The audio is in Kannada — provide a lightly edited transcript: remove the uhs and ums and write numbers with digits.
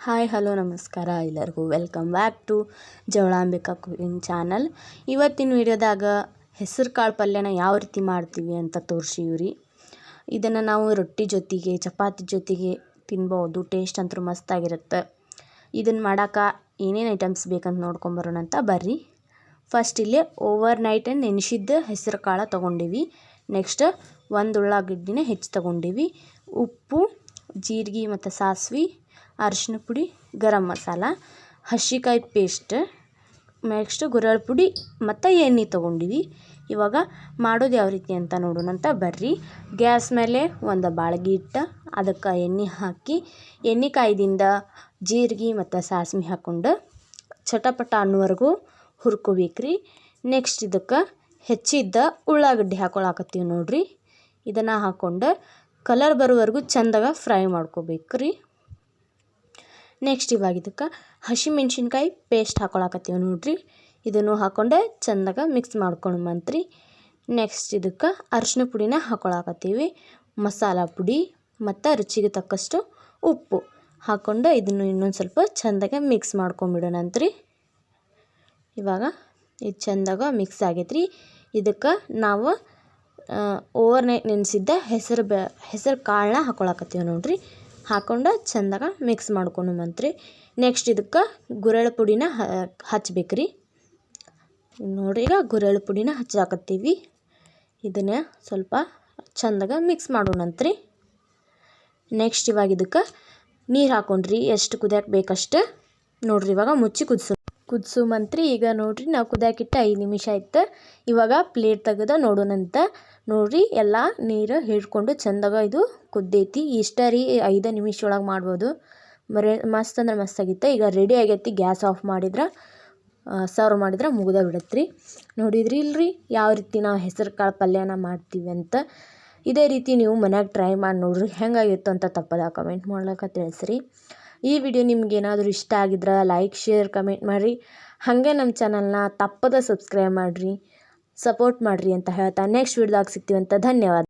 ಹಾಯ್ ಹಲೋ ನಮಸ್ಕಾರ ಎಲ್ಲರಿಗೂ welcome back to Javalambika cooking channel. ಇವತ್ತಿನ ವಿಡಿಯೋದಾಗ ಹೆಸರು ಕಾಳು ಪಲ್ಯನ ಯಾವ ರೀತಿ ಮಾಡ್ತೀವಿ ಅಂತ ತೋರಿಸಿವ್ರಿ. ಇದನ್ನು ನಾವು ರೊಟ್ಟಿ ಜೊತೆಗೆ ಚಪಾತಿ ಜೊತೆಗೆ ತಿನ್ಬೋದು. ಟೇಸ್ಟ್ ಅಂತೂ ಮಸ್ತಾಗಿರುತ್ತೆ. ಇದನ್ನು ಮಾಡೋಕೆ ಏನೇನು ಐಟಮ್ಸ್ ಬೇಕಂತ ನೋಡ್ಕೊಂಬರೋಣ ಅಂತ ಬರ್ರಿ. ಫಸ್ಟ್ ಇಲ್ಲೇ ಓವರ್ ನೈಟ್ ನೆನೆಸಿದ್ದ ಹೆಸರು ಕಾಳು ತೊಗೊಂಡಿವಿ. ನೆಕ್ಸ್ಟ್ ಒಂದು ಉಳ್ಳಾಗಡ್ಡಿನ ಹೆಚ್ಚು ತೊಗೊಂಡಿವಿ. ಉಪ್ಪು, ಜೀರಿಗೆ ಮತ್ತು ಸಾಸಿವೆ, ಅರಿಶಿನ ಪುಡಿ, ಗರಂ ಮಸಾಲ, ಹಸಿಕಾಯಿ ಪೇಸ್ಟ್, ನೆಕ್ಸ್ಟ್ ಗುರೆಳ್ ಪುಡಿ ಮತ್ತು ಎಣ್ಣೆ ತೊಗೊಂಡಿವಿ. ಇವಾಗ ಮಾಡೋದು ಯಾವ ರೀತಿ ಅಂತ ನೋಡೋಣ ಅಂತ ಬರ್ರಿ. ಗ್ಯಾಸ್ ಮೇಲೆ ಒಂದು ಬಾಳ್ಗೆ ಇಟ್ಟು ಅದಕ್ಕೆ ಎಣ್ಣೆ ಹಾಕಿ ಎಣ್ಣೆ ಕಾಯ್ದಿಂದ ಜೀರಿಗೆ ಮತ್ತು ಸಾಸಿವೆ ಹಾಕ್ಕೊಂಡು ಚಟಪಟ ಅನ್ನೋವರೆಗೂ ಹುರ್ಕೋಬೇಕ್ರಿ. ನೆಕ್ಸ್ಟ್ ಇದಕ್ಕೆ ಹೆಚ್ಚಿದ್ದ ಉಳ್ಳಾಗಡ್ಡಿ ಹಾಕೊಳಕತ್ತೀವಿ ನೋಡ್ರಿ. ಇದನ್ನು ಹಾಕ್ಕೊಂಡು ಕಲರ್ ಬರೋವರೆಗೂ ಚೆಂದಾಗ ಫ್ರೈ ಮಾಡ್ಕೋಬೇಕ್ರಿ. ನೆಕ್ಸ್ಟ್ ಇವಾಗ ಇದಕ್ಕೆ ಹಸಿಮೆಣ್ಸಿನ್ಕಾಯಿ ಪೇಸ್ಟ್ ಹಾಕೊಳಕತ್ತೀವಿ ನೋಡ್ರಿ. ಇದನ್ನು ಹಾಕ್ಕೊಂಡು ಚೆಂದಾಗ ಮಿಕ್ಸ್ ಮಾಡ್ಕೊಳ್ಮಂತ್ರಿ. ನೆಕ್ಸ್ಟ್ ಇದಕ್ಕೆ ಅರಿಶಿನ ಪುಡಿನ ಹಾಕೊಳಕತ್ತೀವಿ, ಮಸಾಲ ಪುಡಿ ಮತ್ತು ರುಚಿಗೆ ತಕ್ಕಷ್ಟು ಉಪ್ಪು ಹಾಕ್ಕೊಂಡು ಇದನ್ನು ಇನ್ನೊಂದು ಸ್ವಲ್ಪ ಚೆಂದಾಗ ಮಿಕ್ಸ್ ಮಾಡ್ಕೊಂಬಿಡೋಣಂತ್ರಿ. ಇವಾಗ ಇದು ಚೆಂದಾಗ ಮಿಕ್ಸ್ ಆಗೈತ್ರಿ. ಇದಕ್ಕೆ ನಾವು ಓವರ್ ನೈಟ್ ನೆನೆಸಿದ್ದ ಹೆಸರು ಕಾಳನ್ನ ಹಾಕೊಳಕತ್ತೀವಿ ನೋಡ್ರಿ. ಹಾಕ್ಕೊಂಡು ಚೆಂದಾಗ ಮಿಕ್ಸ್ ಮಾಡ್ಕೊಳಮಂತ್ರಿ. ನೆಕ್ಸ್ಟ್ ಇದಕ್ಕೆ ಗುರೆಳ್ ಪುಡಿನ ಹಚ್ಬೇಕ್ರಿ. ನೋಡಿರಿ, ಈಗ ಗುರೆಳ್ ಪುಡಿನ ಹಚ್ಚಾಕತ್ತೀವಿ. ಇದನ್ನು ಸ್ವಲ್ಪ ಚೆಂದಾಗ ಮಿಕ್ಸ್ ಮಾಡೋಣಂತ್ರಿ. ನೆಕ್ಸ್ಟ್ ಇವಾಗ ಇದಕ್ಕೆ ನೀರು ಹಾಕೊಂಡ್ರಿ. ಎಷ್ಟು ಕುದಿಯಕ್ಕೆ ಬೇಕಷ್ಟು ನೋಡ್ರಿ. ಇವಾಗ ಮುಚ್ಚಿ ಕುದಿಸುಮಂತ್ರಿ. ಈಗ ನೋಡ್ರಿ, ನಾವು ಕುದಿಯಾಕಿಟ್ಟು 5 ನಿಮಿಷ ಆಯ್ತು. ಇವಾಗ ಪ್ಲೇಟ್ ತೆಗೆದು ನೋಡೋಣಂತ. ನೋಡ್ರಿ, ಎಲ್ಲ ನೀರು ಹಿಡ್ಕೊಂಡು ಚೆಂದಾಗ ಇದು ಕುದ್ದೈತಿ. ಇಷ್ಟ ರೀ, 5 ನಿಮಿಷ ಒಳಗೆ ಮಾಡ್ಬೋದು. ಮಸ್ತ್ ಅಂದ್ರೆ ಮಸ್ತಾಗಿತ್ತು. ಈಗ ರೆಡಿ ಆಗೈತಿ. ಗ್ಯಾಸ್ ಆಫ್ ಮಾಡಿದ್ರೆ ಸರ್ವ್ ಮಾಡಿದ್ರೆ ಮುಗ್ದ ಬಿಡತ್ರಿ. ನೋಡಿದ್ರಿ ಇಲ್ರಿ ಯಾವ ರೀತಿ ನಾವು ಹೆಸರು ಕಾಳು ಪಲ್ಯನ ಮಾಡ್ತೀವಿ ಅಂತ. ಇದೇ ರೀತಿ ನೀವು ಮನ್ಯಾಗ ಟ್ರೈ ಮಾಡಿ ನೋಡ್ರಿ. ಹೆಂಗಾಗಿತ್ತು ಅಂತ ತಪ್ಪದ ಕಮೆಂಟ್ ಮಾಡ್ಲಿಕ್ಕೆ ತಿಳಿಸ್ರಿ. ಈ ವಿಡಿಯೋ ನಿಮ್ಗೆ ಏನಾದರೂ ಇಷ್ಟ ಆಗಿದ್ರೆ ಲೈಕ್, ಶೇರ್, ಕಮೆಂಟ್ ಮಾಡಿರಿ. ಹಾಗೆ ನಮ್ಮ ಚಾನಲ್ನ ತಪ್ಪದ ಸಬ್ಸ್ಕ್ರೈಬ್ ಮಾಡಿರಿ, ಸಪೋರ್ಟ್ ಮಾಡಿರಿ ಅಂತ ಹೇಳ್ತಾ ನೆಕ್ಸ್ಟ್ ವಿಡಿಯೋದಾಗ ಸಿಗ್ತೀವಂತ. ಧನ್ಯವಾದ.